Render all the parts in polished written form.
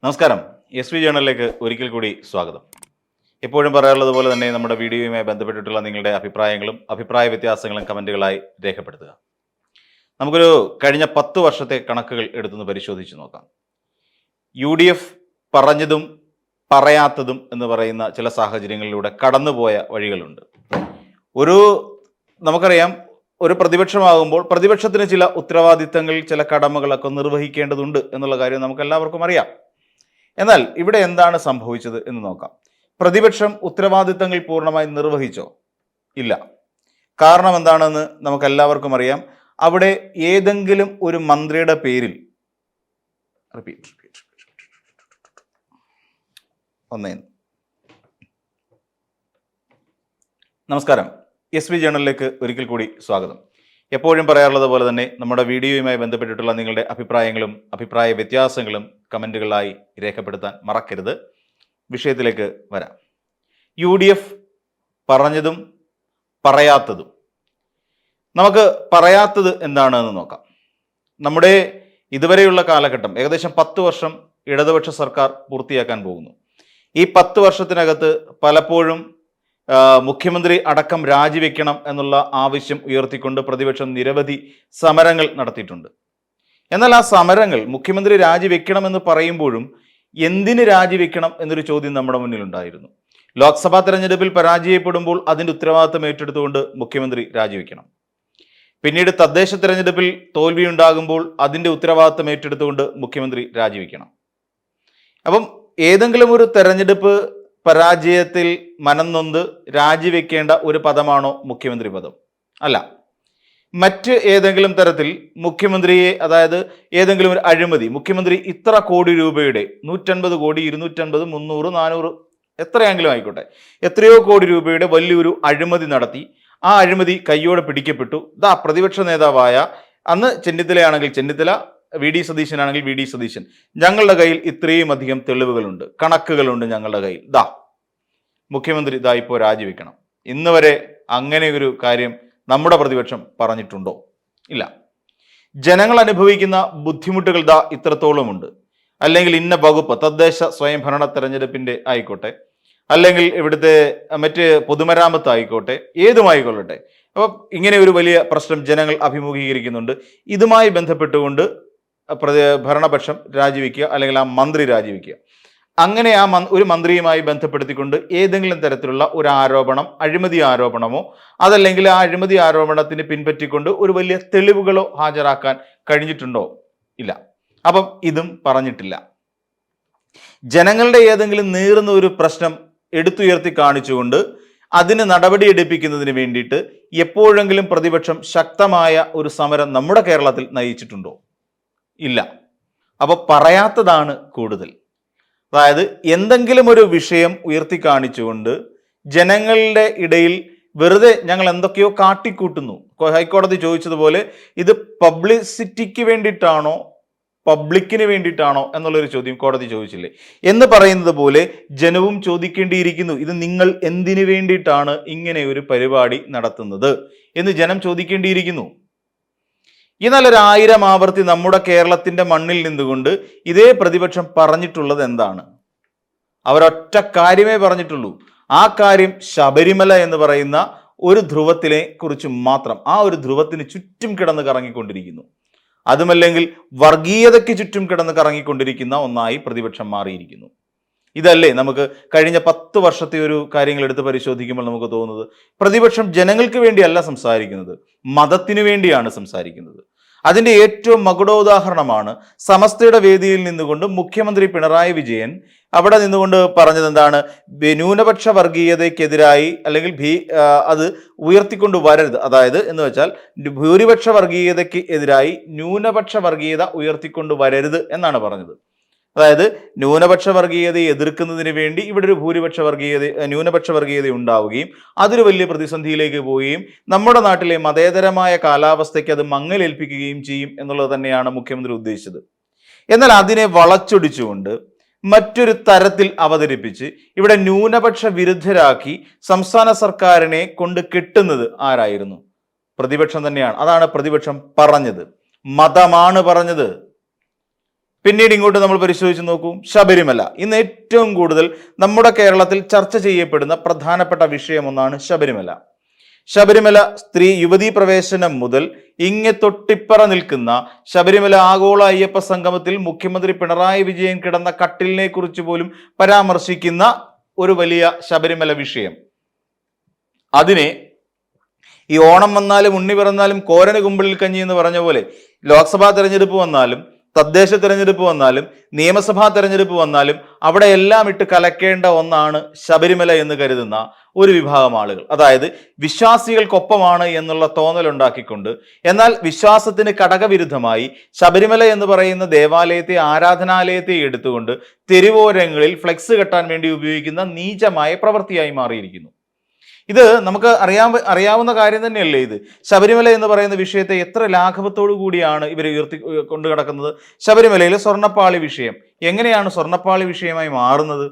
നമസ്കാരം. S V ജേണലിലേക്ക് ഒരിക്കൽ കൂടി സ്വാഗതം. എപ്പോഴും പറയാറുള്ളത് പോലെ തന്നെ നമ്മുടെ വീഡിയോയുമായി ബന്ധപ്പെട്ടിട്ടുള്ള നിങ്ങളുടെ അഭിപ്രായങ്ങളും അഭിപ്രായ വ്യത്യാസങ്ങളും കമൻറ്റുകളായി രേഖപ്പെടുത്തുക. നമുക്കൊരു കഴിഞ്ഞ 10 വർഷത്തെ കണക്കുകൾ എടുത്തൊന്ന് പരിശോധിച്ച് നോക്കാം. UDF പറഞ്ഞതും പറയാത്തതും എന്ന് പറയുന്ന ചില സാഹചര്യങ്ങളിലൂടെ കടന്നുപോയ വഴികളുണ്ട്. നമുക്കറിയാം, ഒരു പ്രതിപക്ഷമാകുമ്പോൾ പ്രതിപക്ഷത്തിന് ചില ഉത്തരവാദിത്തങ്ങൾ, ചില കടമകളൊക്കെ നിർവഹിക്കേണ്ടതുണ്ട് എന്നുള്ള കാര്യം നമുക്ക് എല്ലാവർക്കും അറിയാം. എന്നാൽ ഇവിടെ എന്താണ് സംഭവിച്ചത് എന്ന് നോക്കാം. പ്രതിപക്ഷം ഉത്തരവാദിത്തങ്ങൾ പൂർണ്ണമായി നിർവഹിച്ചോ? ഇല്ല. കാരണം എന്താണെന്ന് നമുക്ക് എല്ലാവർക്കും അറിയാം. അവിടെ ഏതെങ്കിലും ഒരു മന്ത്രിയുടെ പേരിൽ നമസ്കാരം. എസ് വി ജേണലിലേക്ക് ഒരിക്കൽ കൂടി സ്വാഗതം. എപ്പോഴും പറയാറുള്ളത് പോലെ തന്നെ നമ്മുടെ വീഡിയോയുമായി ബന്ധപ്പെട്ടിട്ടുള്ള നിങ്ങളുടെ അഭിപ്രായങ്ങളും അഭിപ്രായ വ്യത്യാസങ്ങളും കമൻറ്റുകളായി രേഖപ്പെടുത്താൻ മറക്കരുത്. വിഷയത്തിലേക്ക് വരാം. UDF പറഞ്ഞതും പറയാത്തതും. നമുക്ക് പറയാത്തത് എന്താണെന്ന് നോക്കാം. നമ്മുടെ ഇതുവരെയുള്ള കാലഘട്ടം ഏകദേശം 10 വർഷം ഇടതുപക്ഷ സർക്കാർ പൂർത്തിയാക്കാൻ പോകുന്നു. ഈ 10 വർഷത്തിനകത്ത് പലപ്പോഴും മുഖ്യമന്ത്രി അടക്കം രാജിവെക്കണം എന്നുള്ള ആവശ്യം ഉയർത്തിക്കൊണ്ട് പ്രതിപക്ഷം നിരവധി സമരങ്ങൾ നടത്തിയിട്ടുണ്ട്. എന്നാൽ ആ സമരങ്ങൾ മുഖ്യമന്ത്രി രാജിവെക്കണമെന്ന് പറയുമ്പോഴും എന്തിന് രാജിവെക്കണം എന്നൊരു ചോദ്യം നമ്മുടെ മുന്നിലുണ്ടായിരുന്നു. ലോക്സഭാ തെരഞ്ഞെടുപ്പിൽ പരാജയപ്പെടുമ്പോൾ അതിൻ്റെ ഉത്തരവാദിത്തം ഏറ്റെടുത്തുകൊണ്ട് മുഖ്യമന്ത്രി രാജിവെക്കണം. പിന്നീട് തദ്ദേശ തെരഞ്ഞെടുപ്പിൽ തോൽവി ഉണ്ടാകുമ്പോൾ അതിൻ്റെ ഉത്തരവാദിത്തം ഏറ്റെടുത്തുകൊണ്ട് മുഖ്യമന്ത്രി രാജിവെക്കണം. അപ്പം ഏതെങ്കിലും ഒരു തെരഞ്ഞെടുപ്പ് പരാജയത്തിൽ മനംനൊന്ത് രാജിവെക്കേണ്ട ഒരു പദമാണോ മുഖ്യമന്ത്രി പദം? അല്ല. മറ്റ് ഏതെങ്കിലും തരത്തിൽ മുഖ്യമന്ത്രിയെ, അതായത് ഏതെങ്കിലും ഒരു അഴിമതി, മുഖ്യമന്ത്രി ഇത്ര കോടി രൂപയുടെ 150 കോടി 250 300 400 എത്രയെങ്കിലും ആയിക്കോട്ടെ, എത്രയോ കോടി രൂപയുടെ വലിയൊരു അഴിമതി നടത്തി, ആ അഴിമതി കയ്യോടെ പിടിക്കപ്പെട്ടു. പ്രതിപക്ഷ നേതാവായ അന്ന് ചെന്നിത്തലയാണെങ്കിൽ ചെന്നിത്തല, VD സതീശനാണെങ്കിൽ VD സതീശൻ, ഞങ്ങളുടെ കയ്യിൽ ഇത്രയും അധികം തെളിവുകളുണ്ട്, കണക്കുകളുണ്ട് ഞങ്ങളുടെ കയ്യിൽ, മുഖ്യമന്ത്രി ഇപ്പോൾ രാജിവെക്കണം. ഇന്ന് വരെ അങ്ങനെ ഒരു കാര്യം നമ്മുടെ പ്രതിപക്ഷം പറഞ്ഞിട്ടുണ്ടോ? ഇല്ല. ജനങ്ങൾ അനുഭവിക്കുന്ന ബുദ്ധിമുട്ടുകൾ ഇത്രത്തോളമുണ്ട്. അല്ലെങ്കിൽ ഇന്ന വകുപ്പ്, തദ്ദേശ സ്വയംഭരണ തെരഞ്ഞെടുപ്പിന്റെ ആയിക്കോട്ടെ, അല്ലെങ്കിൽ ഇവിടുത്തെ മറ്റ് പൊതുമരാമത്ത് ആയിക്കോട്ടെ, ഏതുമായിക്കൊള്ളട്ടെ, അപ്പം ഇങ്ങനെ ഒരു വലിയ പ്രശ്നം ജനങ്ങൾ അഭിമുഖീകരിക്കുന്നുണ്ട്. ഇതുമായി ബന്ധപ്പെട്ടുകൊണ്ട് ഭരണപക്ഷം രാജിവെക്കുക, അല്ലെങ്കിൽ ആ മന്ത്രി രാജിവെക്കുക. അങ്ങനെ ഒരു മന്ത്രിയുമായി ബന്ധപ്പെടുത്തിക്കൊണ്ട് ഏതെങ്കിലും തരത്തിലുള്ള ഒരു ആരോപണം, അഴിമതി ആരോപണമോ അതല്ലെങ്കിൽ ആ അഴിമതി ആരോപണത്തിന് പിൻപറ്റിക്കൊണ്ട് ഒരു വലിയ തെളിവുകളോ ഹാജരാക്കാൻ കഴിഞ്ഞിട്ടുണ്ടോ? ഇല്ല. അപ്പം ഇതും പറഞ്ഞിട്ടില്ല. ജനങ്ങളുടെ ഏതെങ്കിലും നീറുന്ന ഒരു പ്രശ്നം എടുത്തുയർത്തി കാണിച്ചുകൊണ്ട് അതിന് നടപടിയെടുപ്പിക്കുന്നതിന് വേണ്ടിയിട്ട് എപ്പോഴെങ്കിലും പ്രതിപക്ഷം ശക്തമായ ഒരു സമരം നമ്മുടെ കേരളത്തിൽ നയിച്ചിട്ടുണ്ടോ? ഇല്ല. അപ്പോൾ പറയാത്തതാണ് കൂടുതൽ. അതായത് എന്തെങ്കിലും ഒരു വിഷയം ഉയർത്തി കാണിച്ചുകൊണ്ട് ജനങ്ങളുടെ ഇടയിൽ വെറുതെ ഞങ്ങൾ എന്തൊക്കെയോ കാട്ടിക്കൂട്ടുന്നു. ഹൈക്കോടതി ചോദിച്ചതുപോലെ ഇത് പബ്ലിസിറ്റിക്ക് വേണ്ടിയിട്ടാണോ പബ്ലിക്കിന് വേണ്ടിയിട്ടാണോ എന്നുള്ളൊരു ചോദ്യം കോടതി ചോദിച്ചില്ലേ എന്ന് പറയുന്നത് പോലെ ജനവും ചോദിക്കേണ്ടിയിരിക്കുന്നു. ഇത് നിങ്ങൾ എന്തിനു വേണ്ടിയിട്ടാണ് ഇങ്ങനെ ഒരു പരിപാടി നടത്തുന്നത് എന്ന് ജനം ചോദിക്കേണ്ടിയിരിക്കുന്നു. എന്നാൽ 1000 ആവർത്തി നമ്മുടെ കേരളത്തിന്റെ മണ്ണിൽ നിന്നുകൊണ്ട് ഇതേ പ്രതിപക്ഷം പറഞ്ഞിട്ടുള്ളത് എന്താണ്? അവരൊറ്റ കാര്യമേ പറഞ്ഞിട്ടുള്ളൂ. ആ കാര്യം ശബരിമല എന്ന് പറയുന്ന ഒരു ധ്രുവത്തിനെ കുറിച്ച് മാത്രം. ആ ഒരു ധ്രുവത്തിന് ചുറ്റും കിടന്ന് കറങ്ങിക്കൊണ്ടിരിക്കുന്നു. അതുമല്ലെങ്കിൽ വർഗീയതയ്ക്ക് ചുറ്റും കിടന്ന് കറങ്ങിക്കൊണ്ടിരിക്കുന്ന ഒന്നായി പ്രതിപക്ഷം മാറിയിരിക്കുന്നു. ഇതല്ലേ നമുക്ക് കഴിഞ്ഞ 10 വർഷത്തെ ഒരു കാര്യങ്ങൾ എടുത്ത് പരിശോധിക്കുമ്പോൾ നമുക്ക് തോന്നുന്നത്, പ്രതിപക്ഷം ജനങ്ങൾക്ക് വേണ്ടിയല്ല സംസാരിക്കുന്നത്, മതത്തിനു വേണ്ടിയാണ് സംസാരിക്കുന്നത്. അതിൻ്റെ ഏറ്റവും മകുടോദാഹരണമാണ് സമസ്തയുടെ വേദിയിൽ നിന്നുകൊണ്ട് മുഖ്യമന്ത്രി പിണറായി വിജയൻ അവിടെ നിന്നുകൊണ്ട് പറഞ്ഞത് എന്താണ്? ന്യൂനപക്ഷ വർഗീയതയ്ക്കെതിരായി അല്ലെങ്കിൽ അത് ഉയർത്തിക്കൊണ്ട് വരരുത്. അതായത് എന്ന് വെച്ചാൽ ഭൂരിപക്ഷ വർഗീയതയ്ക്ക് എതിരായി ന്യൂനപക്ഷ വർഗീയത ഉയർത്തിക്കൊണ്ട് വരരുത് എന്നാണ് പറഞ്ഞത്. അതായത് ന്യൂനപക്ഷ വർഗീയതയെ എതിർക്കുന്നതിന് വേണ്ടി ഇവിടെ ഒരു ന്യൂനപക്ഷ വർഗീയത ഉണ്ടാവുകയും അതൊരു വലിയ പ്രതിസന്ധിയിലേക്ക് പോവുകയും നമ്മുടെ നാട്ടിലെ മതേതരമായ കാലാവസ്ഥയ്ക്ക് അത് മങ്ങലേൽപ്പിക്കുകയും ചെയ്യും എന്നുള്ളത് തന്നെയാണ് മുഖ്യമന്ത്രി ഉദ്ദേശിച്ചത്. എന്നാൽ അതിനെ വളച്ചൊടിച്ചുകൊണ്ട് മറ്റൊരു തരത്തിൽ അവതരിപ്പിച്ച് ഇവിടെ ന്യൂനപക്ഷ വിരുദ്ധരാക്കി സംസ്ഥാന സർക്കാരിനെ കൊണ്ട് കെട്ടുന്നത് ആരായിരുന്നു? പ്രതിപക്ഷം തന്നെയാണ്. അതാണ് പ്രതിപക്ഷം പറഞ്ഞത്. മതമാണ് പറഞ്ഞത്. പിന്നീട് ഇങ്ങോട്ട് നമ്മൾ പരിശോധിച്ച് നോക്കൂ, ശബരിമല. ഇന്ന് ഏറ്റവും കൂടുതൽ നമ്മുടെ കേരളത്തിൽ ചർച്ച ചെയ്യപ്പെടുന്ന പ്രധാനപ്പെട്ട വിഷയമൊന്നാണ് ശബരിമല. ശബരിമല സ്ത്രീ യുവതീ പ്രവേശനം മുതൽ ഇങ്ങെ തൊട്ടിപ്പറ നിൽക്കുന്ന ശബരിമല ആഗോള അയ്യപ്പ സംഗമത്തിൽ മുഖ്യമന്ത്രി പിണറായി വിജയൻ കിടന്ന കട്ടിലിനെ കുറിച്ച് പോലും പരാമർശിക്കുന്ന ഒരു വലിയ ശബരിമല വിഷയം. അതിനെ ഈ ഓണം വന്നാലും ഉണ്ണി പിറന്നാലും കോരന് കുമ്പിളിൽ കഞ്ഞി എന്ന് പറഞ്ഞ പോലെ ലോക്സഭാ തെരഞ്ഞെടുപ്പ് വന്നാലും തദ്ദേശ തെരഞ്ഞെടുപ്പ് വന്നാലും നിയമസഭാ തെരഞ്ഞെടുപ്പ് വന്നാലും അവിടെ എല്ലാം ഇട്ട് കലക്കേണ്ട ഒന്നാണ് ശബരിമല എന്ന് കരുതുന്ന ഒരു വിഭാഗം ആളുകൾ. അതായത് വിശ്വാസികൾക്കൊപ്പമാണ് എന്നുള്ള തോന്നലുണ്ടാക്കിക്കൊണ്ട്, എന്നാൽ വിശ്വാസത്തിന് കടകവിരുദ്ധമായി ശബരിമല എന്ന് പറയുന്ന ദേവാലയത്തെ, ആരാധനാലയത്തെ എടുത്തുകൊണ്ട് തെരുവോരങ്ങളിൽ ഫ്ലെക്സ് കെട്ടാൻ വേണ്ടി ഉപയോഗിക്കുന്ന നീചമായ പ്രവൃത്തിയായി മാറിയിരിക്കുന്നു. ഇത് നമുക്ക് അറിയാവുന്ന കാര്യം തന്നെയല്ലേ. ഇത് ശബരിമല എന്ന് പറയുന്ന വിഷയത്തെ എത്ര ലാഘവത്തോടു കൂടിയാണ് ഇവർ കൊണ്ടു കിടക്കുന്നത്. ശബരിമലയിലെ സ്വർണ്ണപ്പാളി വിഷയം എങ്ങനെയാണ് സ്വർണ്ണപ്പാളി വിഷയമായി മാറുന്നത്?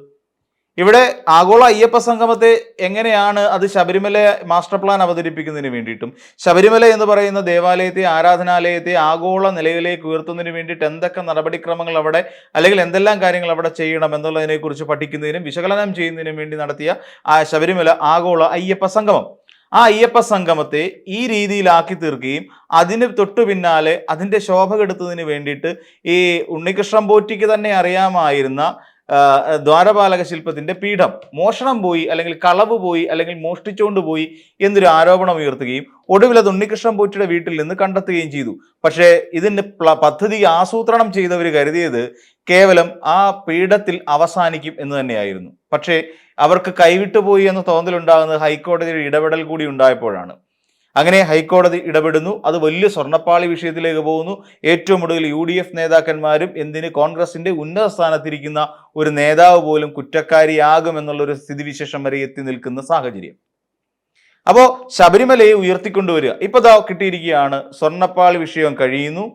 ഇവിടെ ആഗോള അയ്യപ്പ സംഗമത്തെ എങ്ങനെയാണ് അത് ശബരിമല മാസ്റ്റർ പ്ലാൻ അവതരിപ്പിക്കുന്നതിന് വേണ്ടിയിട്ടും ശബരിമല എന്ന് പറയുന്ന ദേവാലയത്തെ, ആരാധനാലയത്തെ ആഗോള നിലയിലേക്ക് ഉയർത്തുന്നതിന് വേണ്ടിയിട്ട് എന്തൊക്കെ നടപടിക്രമങ്ങൾ അവിടെ, അല്ലെങ്കിൽ എന്തെല്ലാം കാര്യങ്ങൾ അവിടെ ചെയ്യണം എന്നുള്ളതിനെ കുറിച്ച് പഠിക്കുന്നതിനും വിശകലനം ചെയ്യുന്നതിനും വേണ്ടി നടത്തിയ ആ ശബരിമല ആഗോള അയ്യപ്പ സംഗമം. ആ അയ്യപ്പ സംഗമത്തെ ഈ രീതിയിലാക്കി തീർക്കുകയും അതിന് തൊട്ടു പിന്നാലെ അതിൻ്റെ ശോഭ കെടുത്തതിന് വേണ്ടിയിട്ട് ഈ ഉണ്ണികൃഷ്ണൻ പോറ്റിക്ക് തന്നെ അറിയാമായിരുന്ന ദ്വാരപാലക ശില്പത്തിന്റെ പീഠം മോഷണം പോയി, അല്ലെങ്കിൽ കളവ് പോയി, അല്ലെങ്കിൽ മോഷ്ടിച്ചുകൊണ്ട് പോയി എന്നൊരു ആരോപണം ഉയർത്തുകയും ഒടുവിൽ അത് ഉണ്ണികൃഷ്ണൻ പോറ്റിയുടെ വീട്ടിൽ നിന്ന് കണ്ടെത്തുകയും ചെയ്തു. പക്ഷേ ഇതിന്റെ പദ്ധതി ആസൂത്രണം ചെയ്തവർ കരുതിയത് കേവലം ആ പീഠത്തിൽ അവസാനിക്കും എന്ന് തന്നെയായിരുന്നു. പക്ഷേ അവർക്ക് കൈവിട്ടുപോയി എന്ന തോന്നലുണ്ടാകുന്നത് ഹൈക്കോടതിയുടെ ഇടപെടൽ കൂടി ഉണ്ടായപ്പോഴാണ്. അങ്ങനെ ഹൈക്കോടതി ഇടപെടുന്നു. അത് വലിയ സ്വർണ്ണപ്പാളി വിഷയത്തിലേക്ക് പോകുന്നു. ഏറ്റവും ഒടുവിൽ UDF നേതാക്കന്മാരും എന്തിന് കോൺഗ്രസിന്റെ ഉന്നത സ്ഥാനത്തിരിക്കുന്ന ഒരു നേതാവ് പോലും കുറ്റക്കാരിയാകും എന്നുള്ളൊരു സ്ഥിതിവിശേഷം വരെ എത്തി നിൽക്കുന്ന സാഹചര്യം. അപ്പോൾ ശബരിമലയെ ഉയർത്തിക്കൊണ്ടുവരിക. ഇപ്പൊ ദാ കിട്ടിയിരിക്കുകയാണ്, സ്വർണ്ണപ്പാളി വിഷയം കഴിയുന്നു.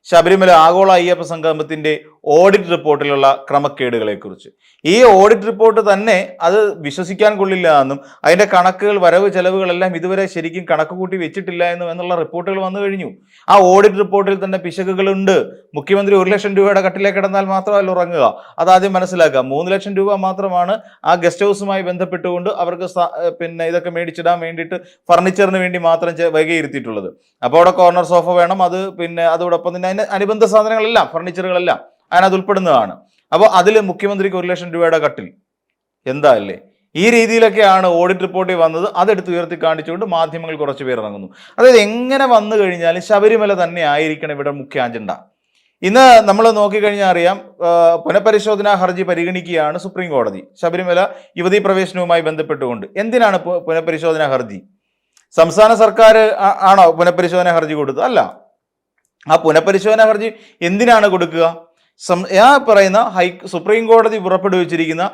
ശബരിമല ആഗോള അയ്യപ്പ സംഗമത്തിന്റെ ഓഡിറ്റ് റിപ്പോർട്ടിലുള്ള ക്രമക്കേടുകളെ കുറിച്ച്. ഈ ഓഡിറ്റ് റിപ്പോർട്ട് തന്നെ അത് വിശ്വസിക്കാൻ കൊള്ളില്ല എന്നും അതിന്റെ കണക്കുകൾ, വരവ് ചെലവുകളെല്ലാം ഇതുവരെ ശരിക്കും കണക്ക് കൂട്ടി വെച്ചിട്ടില്ല എന്നും എന്നുള്ള റിപ്പോർട്ടുകൾ വന്നു കഴിഞ്ഞു. ആ ഓഡിറ്റ് റിപ്പോർട്ടിൽ തന്നെ പിശകുകളുണ്ട്. മുഖ്യമന്ത്രി 1 ലക്ഷം രൂപയുടെ കട്ടിലേക്ക് കിടന്നാൽ മാത്രമല്ല ഉറങ്ങുക, അതാദ്യം മനസ്സിലാക്കുക. 3 ലക്ഷം രൂപ മാത്രമാണ് ആ ഗസ്റ്റ് ഹൗസുമായി ബന്ധപ്പെട്ടുകൊണ്ട് അവർക്ക് ഇതൊക്കെ മേടിച്ചിടാൻ വേണ്ടിയിട്ട് ഫർണിച്ചറിന് വേണ്ടി മാത്രം വകയിരുത്തിയിട്ടുള്ളത്. അപ്പോൾ അവിടെ കോർണർ സോഫ വേണം, അത് അതോടൊപ്പം തന്നെ അതിന് അനുബന്ധ സാധനങ്ങളെല്ലാം, ഫർണിച്ചറുകളെല്ലാം അതിനകത്ത് ഉൾപ്പെടുന്നതാണ്. അപ്പോൾ അതിൽ മുഖ്യമന്ത്രിക്ക് 1 ലക്ഷം രൂപയുടെ കട്ടിൽ എന്താ അല്ലേ? ഈ രീതിയിലൊക്കെയാണ് ഓഡിറ്റ് റിപ്പോർട്ടിൽ വന്നത്. അതെടുത്ത് ഉയർത്തി കാണിച്ചുകൊണ്ട് മാധ്യമങ്ങൾ കുറച്ച് പേർ ഇറങ്ങുന്നു. അതായത് എങ്ങനെ വന്നു കഴിഞ്ഞാലും ശബരിമല തന്നെ ആയിരിക്കണം ഇവിടെ മുഖ്യ അജണ്ട. ഇന്ന് നമ്മൾ നോക്കിക്കഴിഞ്ഞാൽ അറിയാം, പുനഃപരിശോധനാ ഹർജി പരിഗണിക്കുകയാണ് സുപ്രീം കോടതി ശബരിമല യുവതീ പ്രവേശനവുമായി ബന്ധപ്പെട്ടുകൊണ്ട്. എന്തിനാണ് പുനഃപരിശോധനാ ഹർജി? സംസ്ഥാന സർക്കാർ ആണോ പുനഃപരിശോധനാ ഹർജി കൊടുത്തത്? അല്ല. ആ പുനഃപരിശോധനാ ഹർജി എന്തിനാണ് കൊടുക്കുക? പറയുന്ന സുപ്രീം കോടതി പുറപ്പെടുവിച്ചിരിക്കുന്ന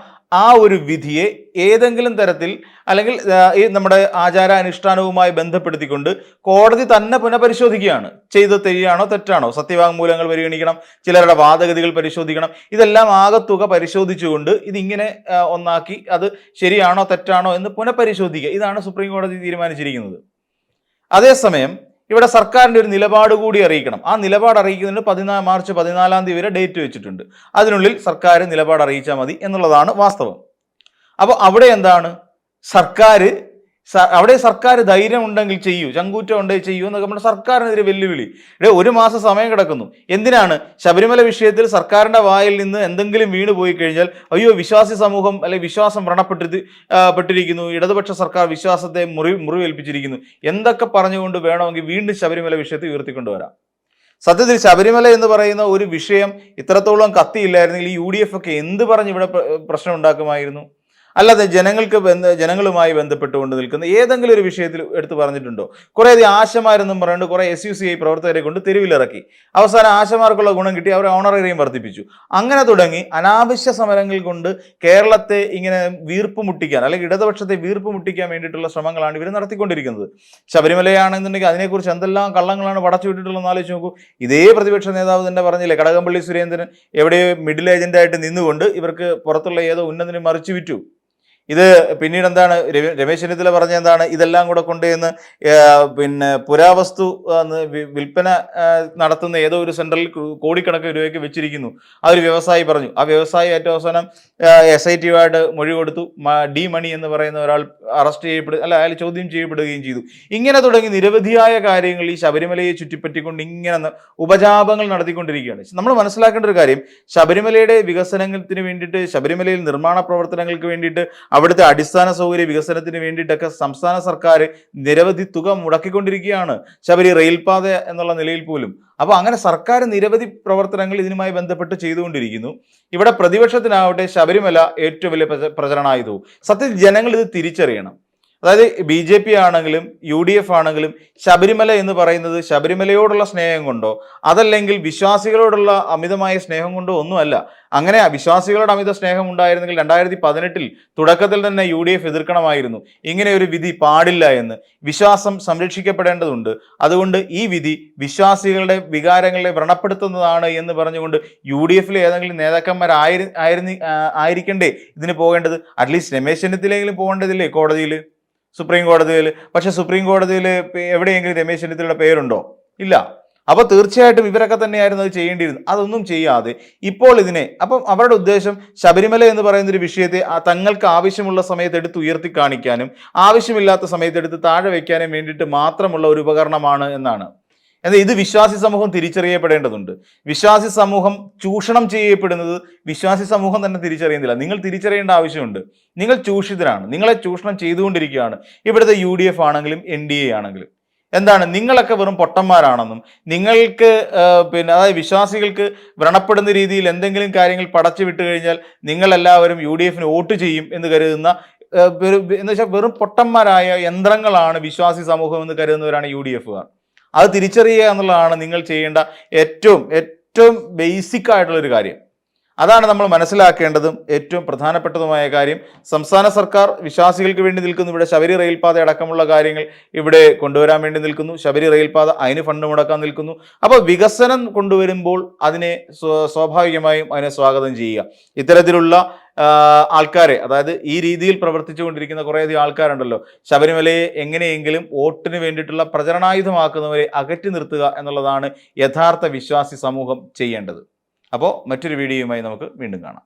ആ ഒരു വിധിയെ ഏതെങ്കിലും തരത്തിൽ, അല്ലെങ്കിൽ ഈ നമ്മുടെ ആചാരാനുഷ്ഠാനവുമായി ബന്ധപ്പെടുത്തിക്കൊണ്ട് കോടതി തന്നെ പുനഃപരിശോധിക്കുകയാണ്. ചെയ്തത് ശരിയാണോ തെറ്റാണോ, സത്യവാങ്മൂലങ്ങൾ പരിഗണിക്കണം, ചിലരുടെ വാദഗതികൾ പരിശോധിക്കണം. ഇതെല്ലാം ആകത്തുക പരിശോധിച്ചുകൊണ്ട് ഇതിങ്ങനെ ഒന്നാക്കി അത് ശരിയാണോ തെറ്റാണോ എന്ന് പുനഃപരിശോധിക്കുക. ഇതാണ് സുപ്രീം കോടതി തീരുമാനിച്ചിരിക്കുന്നത്. അതേസമയം ഇവിടെ സർക്കാരിന്റെ ഒരു നിലപാട് കൂടി അറിയിക്കണം. ആ നിലപാട് അറിയിക്കുന്നതിന് മാർച്ച് 14 വരെ ഡേറ്റ് വെച്ചിട്ടുണ്ട്. അതിനുള്ളിൽ സർക്കാർ നിലപാട് അറിയിച്ചാൽ മതി എന്നുള്ളതാണ് വാസ്തവം. അപ്പോൾ അവിടെ എന്താണ്, സർക്കാർ ധൈര്യം ഉണ്ടെങ്കിൽ ചെയ്യൂ, ചങ്കൂറ്റം ഉണ്ടെങ്കിൽ ചെയ്യൂ എന്നൊക്കെ നമ്മുടെ സർക്കാരിനെതിരെ വെല്ലുവിളി. ഇവിടെ 1 മാസം സമയം കിടക്കുന്നു. എന്തിനാണ്? ശബരിമല വിഷയത്തിൽ സർക്കാരിന്റെ വായിൽ നിന്ന് എന്തെങ്കിലും വീണ് പോയി കഴിഞ്ഞാൽ അയ്യോ വിശ്വാസി സമൂഹം അല്ലെങ്കിൽ വിശ്വാസം വ്രണപ്പെട്ടിരിക്കുന്നു, ഇടതുപക്ഷ സർക്കാർ വിശ്വാസത്തെ മുറിവേൽപ്പിച്ചിരിക്കുന്നു, എന്തൊക്കെ പറഞ്ഞുകൊണ്ട് വേണമെങ്കിൽ വീണ്ടും ശബരിമല വിഷയത്തെ ഉയർത്തിക്കൊണ്ടുവരാം. സത്യത്തിൽ ശബരിമല എന്ന് പറയുന്ന ഒരു വിഷയം ഇത്രത്തോളം കത്തിയില്ലായിരുന്നെങ്കിൽ ഈ UDF ഒക്കെ എന്ത് പറഞ്ഞ് ഇവിടെ പ്രശ്നം ഉണ്ടാക്കുമായിരുന്നു? അല്ലാതെ ജനങ്ങളുമായി ബന്ധപ്പെട്ടുകൊണ്ട് നിൽക്കുന്ന ഏതെങ്കിലും ഒരു വിഷയത്തിൽ എടുത്തു പറഞ്ഞിട്ടുണ്ടോ? കുറേയധികം ആശമാരെന്നും പറഞ്ഞുകൊണ്ട് കുറേ SUCI പ്രവർത്തകരെ കൊണ്ട് തെരുവിലിറക്കി. അവസാനം ആശമാർക്കുള്ള ഗുണം കിട്ടി, അവരെ ഓണറേറിയം വർദ്ധിപ്പിച്ചു. അങ്ങനെ തുടങ്ങി അനാവശ്യ സമരങ്ങൾ കൊണ്ട് കേരളത്തെ ഇങ്ങനെ വീർപ്പ് മുട്ടിക്കാൻ, അല്ലെങ്കിൽ ഇടതുപക്ഷത്തെ വീർപ്പ് മുട്ടിക്കാൻ വേണ്ടിയിട്ടുള്ള ശ്രമങ്ങളാണ് ഇവർ നടത്തിക്കൊണ്ടിരിക്കുന്നത്. ശബരിമലയാണെന്നുണ്ടെങ്കിൽ അതിനെക്കുറിച്ച് എന്തെല്ലാം കള്ളങ്ങളാണ് പടച്ചു വിട്ടിട്ടുള്ളതെന്ന് ആലോചിച്ച് നോക്കൂ. ഇതേ പ്രതിപക്ഷ നേതാവ് തന്നെ പറഞ്ഞില്ലേ, കടകംപള്ളി സുരേന്ദ്രൻ എവിടെയോ മിഡിൽ ഏജന്റായിട്ട് നിന്നുകൊണ്ട് ഇവർക്ക് പുറത്തുള്ള ഏതോ ഉന്നതിനെ മറിച്ചു വിറ്റു. ഇത് പിന്നീട് എന്താണ് രമേശ് ചെന്നിത്തല പറഞ്ഞ എന്താണ്, ഇതെല്ലാം കൂടെ കൊണ്ടുവന്ന് പിന്നെ പുരാവസ്തു വിൽപ്പന നടത്തുന്ന ഏതോ ഒരു സെന്ററിൽ കോടിക്കണക്കിന് രൂപയ്ക്ക് വെച്ചിരിക്കുന്നു. ആ ഒരു വ്യവസായി പറഞ്ഞു. ആ വ്യവസായി ഏറ്റവും അവസാനം SIT ആയിട്ട് മൊഴി കൊടുത്തു. ഡി മണി എന്ന് പറയുന്ന ഒരാൾ അറസ്റ്റ് അയാൾ ചോദ്യം ചെയ്യപ്പെടുകയും ചെയ്തു. ഇങ്ങനെ തുടങ്ങി നിരവധിയായ കാര്യങ്ങൾ ഈ ശബരിമലയെ ചുറ്റിപ്പറ്റിക്കൊണ്ട് ഇങ്ങനെ ഉപജാപങ്ങൾ നടത്തിക്കൊണ്ടിരിക്കുകയാണ്. നമ്മൾ മനസ്സിലാക്കേണ്ട ഒരു കാര്യം, ശബരിമലയുടെ വികസനത്തിന് വേണ്ടിയിട്ട്, ശബരിമലയിൽ നിർമ്മാണ പ്രവർത്തനങ്ങൾക്ക് വേണ്ടിയിട്ട്, അവിടുത്തെ അടിസ്ഥാന സൗകര്യ വികസനത്തിന് വേണ്ടിയിട്ടൊക്കെ സംസ്ഥാന സർക്കാർ നിരവധി തുക മുടക്കിക്കൊണ്ടിരിക്കുകയാണ്, ശബരി റെയിൽപാത എന്നുള്ള നിലയിൽ പോലും. അപ്പോൾ അങ്ങനെ സർക്കാർ നിരവധി പ്രവർത്തനങ്ങൾ ഇതിനുമായി ബന്ധപ്പെട്ട് ചെയ്തുകൊണ്ടിരിക്കുന്നു. ഇവിടെ പ്രതിപക്ഷത്തിനാവട്ടെ ശബരിമല ഏറ്റവും വലിയ പ്രചരണായുധവും. സത്യത്തിൽ ജനങ്ങൾ ഇത് തിരിച്ചറിയണം. അതായത് BJP ആണെങ്കിലും UDF ആണെങ്കിലും ശബരിമല എന്ന് പറയുന്നത് ശബരിമലയോടുള്ള സ്നേഹം കൊണ്ടോ അതല്ലെങ്കിൽ വിശ്വാസികളോടുള്ള അമിതമായ സ്നേഹം കൊണ്ടോ ഒന്നുമല്ല. അങ്ങനെ വിശ്വാസികളുടെ അമിത സ്നേഹം ഉണ്ടായിരുന്നെങ്കിൽ 2018 തുടക്കത്തിൽ തന്നെ UDF എതിർക്കണമായിരുന്നു. ഇങ്ങനെ ഒരു വിധി പാടില്ല എന്ന്. വിശ്വാസം സംരക്ഷിക്കപ്പെടേണ്ടതുണ്ട്. അതുകൊണ്ട് ഈ വിധി വിശ്വാസികളുടെ വികാരങ്ങളെ വ്രണപ്പെടുത്തുന്നതാണ് എന്ന് പറഞ്ഞുകൊണ്ട് UDFിലെ ഏതെങ്കിലും നേതാക്കന്മാരായിരിക്കണ്ടേ ഇതിന് പോകേണ്ടത്? അറ്റ്ലീസ്റ്റ് രമേശ് ചെന്നിത്തലെങ്കിലും പോകേണ്ടതില്ലേ കോടതിയിൽ, സുപ്രീം കോടതിയിൽ? പക്ഷെ സുപ്രീം കോടതിയിൽ എവിടെയെങ്കിലും രമേശ് ചെന്നിത്തലയുടെ പേരുണ്ടോ? ഇല്ല. അപ്പൊ തീർച്ചയായിട്ടും ഇവരൊക്കെ തന്നെയായിരുന്നു അത് ചെയ്യേണ്ടിയിരുന്നത്. അതൊന്നും ചെയ്യാതെ ഇപ്പോൾ അപ്പം അവരുടെ ഉദ്ദേശം ശബരിമല എന്ന് പറയുന്ന ഒരു വിഷയത്തെ തങ്ങൾക്ക് ആവശ്യമുള്ള സമയത്ത് എടുത്ത് ഉയർത്തി കാണിക്കാനും ആവശ്യമില്ലാത്ത സമയത്ത് എടുത്ത് താഴെ വയ്ക്കാനും വേണ്ടിയിട്ട് മാത്രമുള്ള ഒരു ഉപകരണമാണ് എന്നാണ്. എന്നാൽ ഇത് വിശ്വാസി സമൂഹം തിരിച്ചറിയപ്പെടേണ്ടതുണ്ട്. വിശ്വാസി സമൂഹം ചൂഷണം ചെയ്യപ്പെടുന്നത് വിശ്വാസി സമൂഹം തന്നെ തിരിച്ചറിയുന്നില്ല. നിങ്ങൾ തിരിച്ചറിയേണ്ട ആവശ്യമുണ്ട്. നിങ്ങൾ ചൂഷിതരാണ്, നിങ്ങളെ ചൂഷണം ചെയ്തുകൊണ്ടിരിക്കുകയാണ്. ഇവിടുത്തെ UDF ആണെങ്കിലും NDA ആണെങ്കിലും. എന്താണ്, നിങ്ങളൊക്കെ വെറും പൊട്ടന്മാരാണെന്നും നിങ്ങൾക്ക് അതായത് വിശ്വാസികൾക്ക് വ്രണപ്പെടുന്ന രീതിയിൽ എന്തെങ്കിലും കാര്യങ്ങൾ പടച്ചു വിട്ടു കഴിഞ്ഞാൽ നിങ്ങളെല്ലാവരും UDFന് വോട്ട് ചെയ്യും എന്ന് കരുതുന്ന എന്ന് വെച്ചാൽ വെറും പൊട്ടന്മാരായ യന്ത്രങ്ങളാണ് വിശ്വാസി സമൂഹം എന്ന് കരുതുന്നവരാണ് UDFകാർ. അത് തിരിച്ചറിയുക എന്നുള്ളതാണ് നിങ്ങൾ ചെയ്യേണ്ട ഏറ്റവും ബേസിക് ആയിട്ടുള്ളൊരു കാര്യം. അതാണ് നമ്മൾ മനസ്സിലാക്കേണ്ടതും ഏറ്റവും പ്രധാനപ്പെട്ടതുമായ കാര്യം. സംസ്ഥാന സർക്കാർ വിശ്വാസികൾക്ക് വേണ്ടി നിൽക്കുന്നു. ഇവിടെ ശബരി റെയിൽപാത അടക്കമുള്ള കാര്യങ്ങൾ ഇവിടെ കൊണ്ടുവരാൻ വേണ്ടി നിൽക്കുന്നു. ശബരി റെയിൽപാത അതിന് ഫണ്ട് മുടക്കാൻ നിൽക്കുന്നു. അപ്പോൾ വികസനം കൊണ്ടുവരുമ്പോൾ അതിനെ സ്വാഭാവികമായും അതിനെ സ്വാഗതം ചെയ്യുക. ഇത്തരത്തിലുള്ള ആൾക്കാരെ, അതായത് ഈ രീതിയിൽ പ്രവർത്തിച്ചുകൊണ്ടിരിക്കുന്ന കുറേയധികം ആൾക്കാരുണ്ടല്ലോ, ശബരിമലയെ എങ്ങനെയെങ്കിലും വോട്ടിന് വേണ്ടിയിട്ടുള്ള പ്രചരണായുധമാക്കുന്നവരെ അകറ്റി നിർത്തുക എന്നുള്ളതാണ് യഥാർത്ഥ വിശ്വാസി സമൂഹം ചെയ്യേണ്ടത്. അപ്പോൾ മറ്റൊരു വീഡിയോയുമായി നമുക്ക് വീണ്ടും കാണാം.